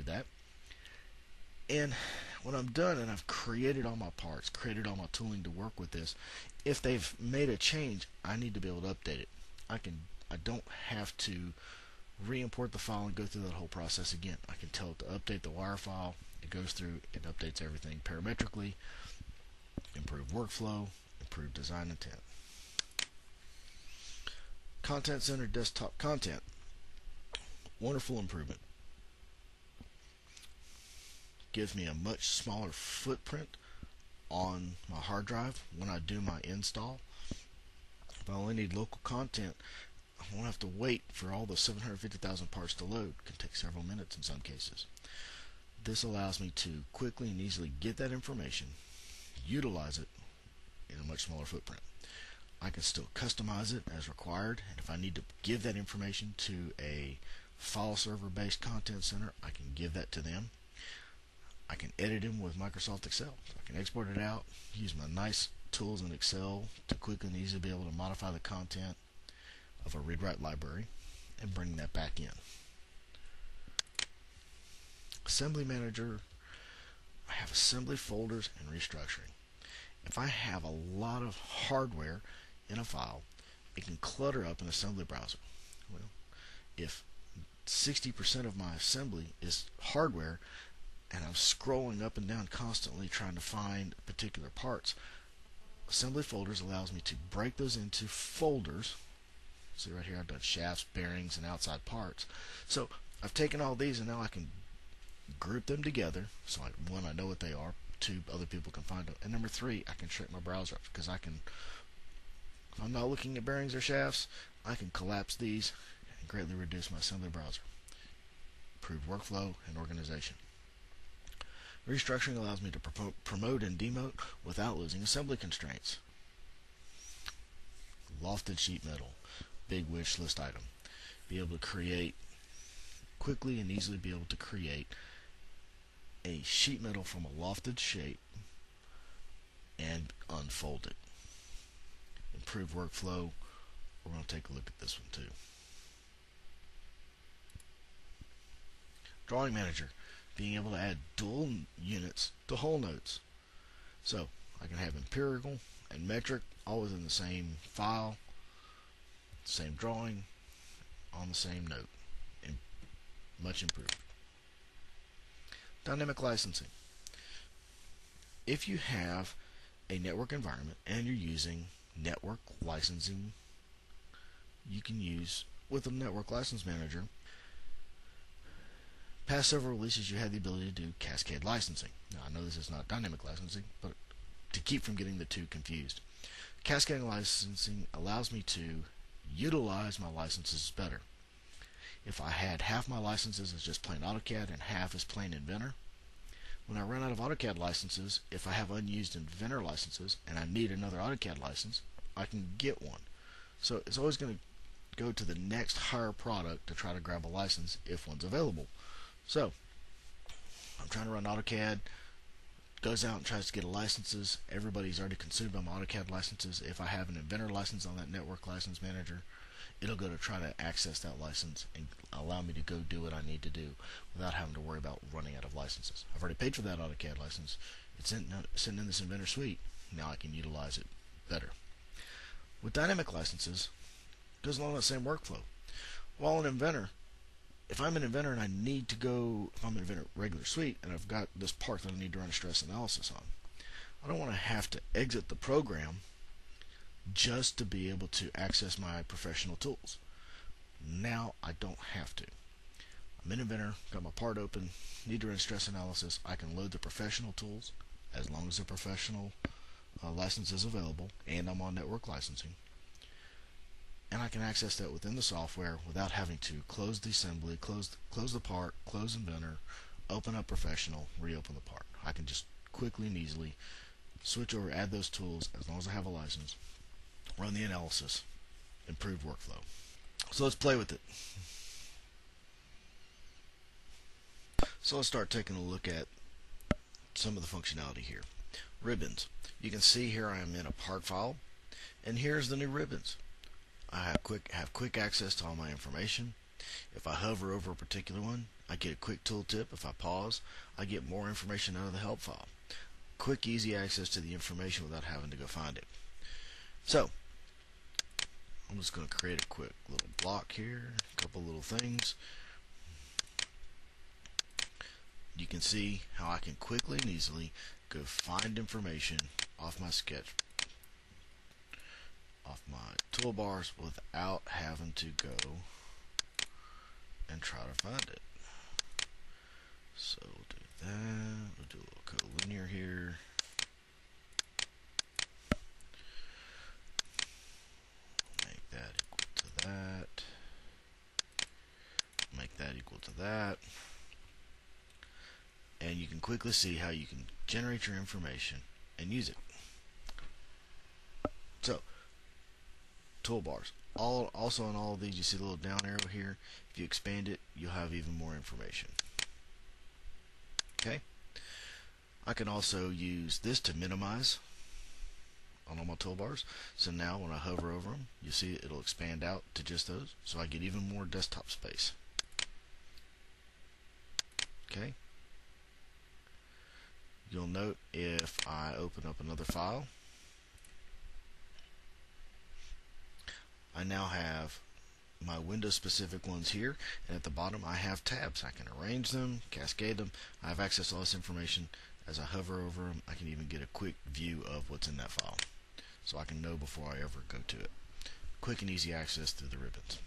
do that. And when I'm done and I've created all my parts, created all my tooling to work with this, if they've made a change, I need to be able to update it. I don't have to re-import the file and go through that whole process again. I can tell it to update the wire file. It goes through, it updates everything parametrically, improve workflow, improve design intent. Content Center desktop content. Wonderful improvement. Gives me a much smaller footprint on my hard drive when I do my install. If I only need local content, I won't have to wait for all the 750,000 parts to load. It can take several minutes in some cases. This allows me to quickly and easily get that information, utilize it in a much smaller footprint. I can still customize it as required, and if I need to give that information to a file server based content center, I can give that to them. I can edit them with Microsoft Excel. So I can export it out, use my nice tools in Excel to quickly and easily be able to modify the content of a read-write library and bring that back in. Assembly Manager, I have assembly folders and restructuring. If I have a lot of hardware in a file, it can clutter up an assembly browser. Well, if 60% of my assembly is hardware and I'm scrolling up and down constantly trying to find particular parts, assembly folders allows me to break those into folders. See right here, I've done shafts, bearings, and outside parts. So I've taken all these and now I can group them together. So one, I know what they are. Two, other people can find them. And number three, I can shrink my browser up because I can, if I'm not looking at bearings or shafts, I can collapse these and greatly reduce my assembly browser. Improve workflow and organization. Restructuring allows me to promote and demote without losing assembly constraints. Lofted sheet metal, big wish list item. Be able to create quickly and easily be able to create a sheet metal from a lofted shape and unfold it. Improve workflow. We're going to take a look at this one too. Drawing Manager, being able to add dual units to whole notes. So I can have empirical and metric all within the same file, same drawing, on the same note. Much improved. Dynamic licensing. If you have a network environment and you're using network licensing, you can use with a network license manager. Past several releases you had the ability to do cascade licensing. Now I know this is not dynamic licensing, but to keep from getting the two confused. Cascading licensing allows me to utilize my licenses better. If I had half my licenses as just plain AutoCAD and half as plain Inventor, when I run out of AutoCAD licenses, if I have unused Inventor licenses and I need another AutoCAD license, I can get one. So it's always going to go to the next higher product to try to grab a license if one's available. So I'm trying to run AutoCAD, goes out and tries to get licenses. Everybody's already consumed by my AutoCAD licenses. If I have an Inventor license on that network license manager, it'll go to try to access that license and allow me to go do what I need to do without having to worry about running out of licenses. I've already paid for that AutoCAD license. It's sitting in this Inventor suite. Now I can utilize it better. With dynamic licenses, it goes along the same workflow. While in Inventor, if I'm an Inventor and I need to go, if I'm an Inventor regular suite and I've got this part that I need to run a stress analysis on, I don't want to have to exit the program just to be able to access my professional tools. Now I don't have to. I'm in Inventor, got my part open, need to run stress analysis. I can load the professional tools as long as the professional license is available and I'm on network licensing. And I can access that within the software without having to close the assembly, close the part, close Inventor, open up professional, reopen the part. I can just quickly and easily switch over, add those tools as long as I have a license, run the analysis, improve workflow. So let's play with it. So let's start taking a look at some of the functionality here. Ribbons. You can see here I am in a part file, and here's the new ribbons. I have quick access to all my information. If I hover over a particular one, I get a quick tooltip. If I pause, I get more information out of the help file. Quick, easy access to the information without having to go find it. So, I'm just going to create a quick little block here, a couple little things. You can see how I can quickly and easily go find information off my sketch, off my toolbars, without having to go and try to find it. So we'll do that. We'll do a little collinear here. Make that equal to that. Make that equal to that. And you can quickly see how you can generate your information and use it. So, toolbars. Also on all of these, you see the little down arrow here. If you expand it, you'll have even more information. Okay. I can also use this to minimize on all my toolbars. So now when I hover over them, you see it'll expand out to just those. So I get even more desktop space. Okay. You'll note if I open up another file, I now have my Windows specific ones here, and at the bottom I have tabs. I can arrange them, cascade them. I have access to all this information. As I hover over them, I can even get a quick view of what's in that file, so I can know before I ever go to it. Quick and easy access through the ribbons.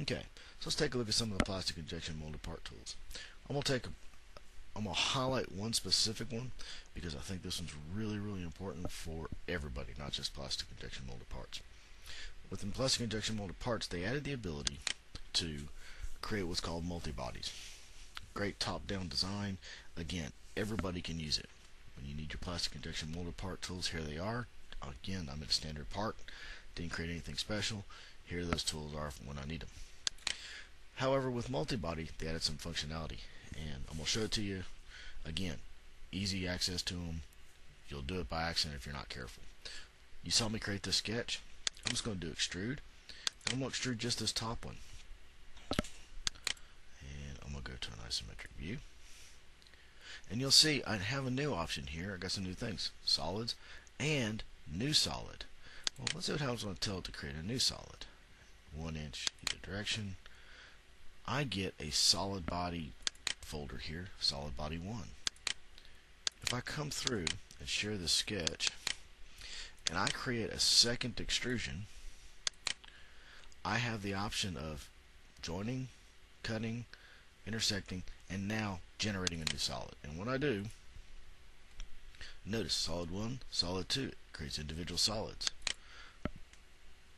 Okay, so let's take a look at some of the plastic injection molded part tools. I'm going to highlight one specific one because I think this one's really important for everybody, not just plastic injection molded parts. Within plastic injection molded parts, they added the ability to create what's called multi-bodies. Great top-down design. Again, everybody can use it. When you need your plastic injection molded part tools, here they are. Again, I'm in a standard part. Didn't create anything special. Here those tools are when I need them. However, with multi-body, they added some functionality, and I'm going to show it to you. Again, easy access to them. You'll do it by accident if you're not careful. You saw me create this sketch. I'm just going to do extrude. I'm going to extrude just this top one. And I'm going to go to an isometric view. And you'll see I have a new option here. I got some new things. Solids and new solid. Well, let's see what happens when I tell it to create a new solid. 1 inch either direction. I get a solid body folder here, solid body 1. If I come through and share the sketch and I create a second extrusion, I have the option of joining, cutting, intersecting, and now generating a new solid. And when I do, notice solid 1, solid 2, it creates individual solids.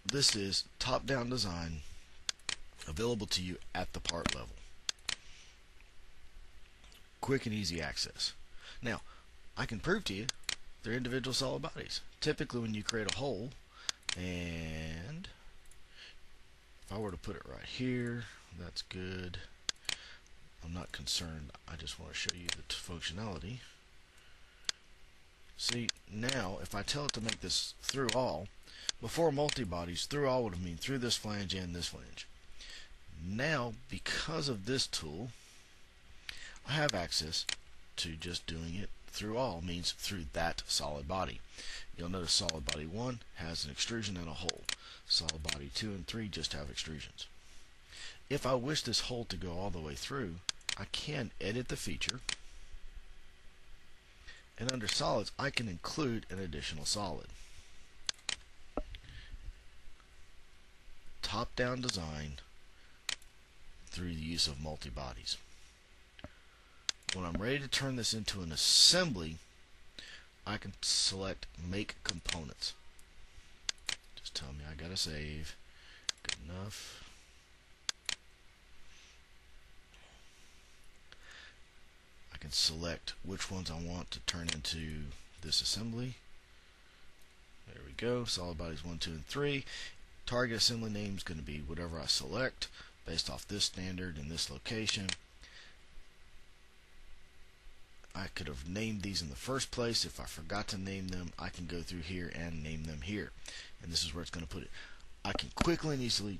This is top-down design available to you at the part level. Quick and easy access. Now, I can prove to you they're individual solid bodies. Typically when you create a hole, and if I were to put it right here, that's good. I'm not concerned. I just want to show you the functionality. See, now if I tell it to make this through all, before multi-bodies, through all would have mean through this flange and this flange. Now, because of this tool, I have access to just doing it through all, means through that solid body. You'll notice solid body 1 has an extrusion and a hole. Solid body 2 and 3 just have extrusions. If I wish this hole to go all the way through, I can edit the feature, and under solids I can include an additional solid. Top-down design through the use of multi-bodies. When I'm ready to turn this into an assembly, I can select Make Components. Just tell me I gotta save. Good enough. I can select which ones I want to turn into this assembly. There we go. Solid bodies 1, 2, and 3. Target assembly name is going to be whatever I select based off this standard in this location. I could have named these in the first place. If I forgot to name them, I can go through here and name them here. And this is where it's going to put it. I can quickly and easily